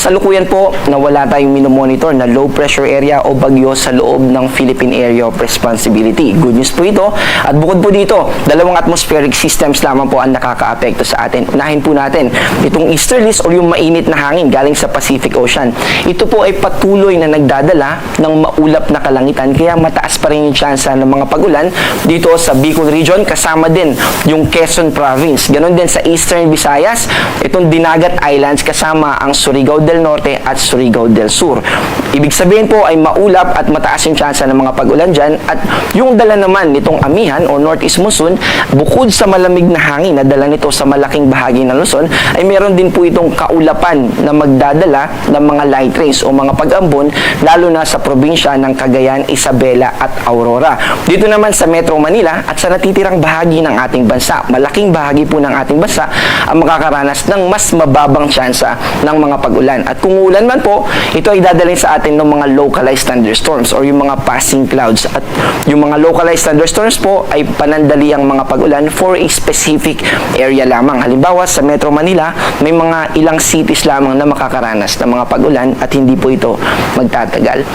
kasalukuyan po na wala tayong minomonitor na low pressure area o bagyo sa loob ng Philippine Area of Responsibility. Good news po ito. At bukod po dito, dalawang atmospheric systems lamang po ang nakakaapekto sa atin. Unahin po natin itong easterlies o yung mainit na hangin galing sa Pacific Ocean. Ito po ay patuloy na nagdadala ng maulap na kalangitan, kaya mataas pa rin yung tsansa ng mga pag-ulan dito sa Bicol Region, kasama din yung Quezon Province. Ganon din sa Eastern Visayas, itong Dinagat Islands kasama ang Surigao del Norte at Surigao del Sur. Ibig sabihin po ay maulap at mataas yung tsansa ng mga pag-ulan dyan, at yung dala naman nitong amihan o northeast monsoon, bukod sa malamig na hangin na dala nito sa malaking bahagi ng Luzon, ay meron din po itong kaulapan na magdadala ng mga light rains o mga pag-ambon, lalo na sa probinsya ng Cagayan, Isabela at Aurora. Dito naman sa Metro Manila at sa natitirang bahagi ng ating bansa, malaking bahagi po ng ating bansa ang makakaranas ng mas mababang tsansa ng mga pag-ulan. At kung ulan man po, ito ay dadalhin sa atin ng mga localized thunderstorms or yung mga passing clouds. At yung mga localized thunderstorms po ay panandali ang mga pag-ulan for a specific area lamang. Halimbawa, sa Metro Manila, may mga ilang cities lamang na makakaranas ng mga pag-ulan at hindi po ito magtatagal.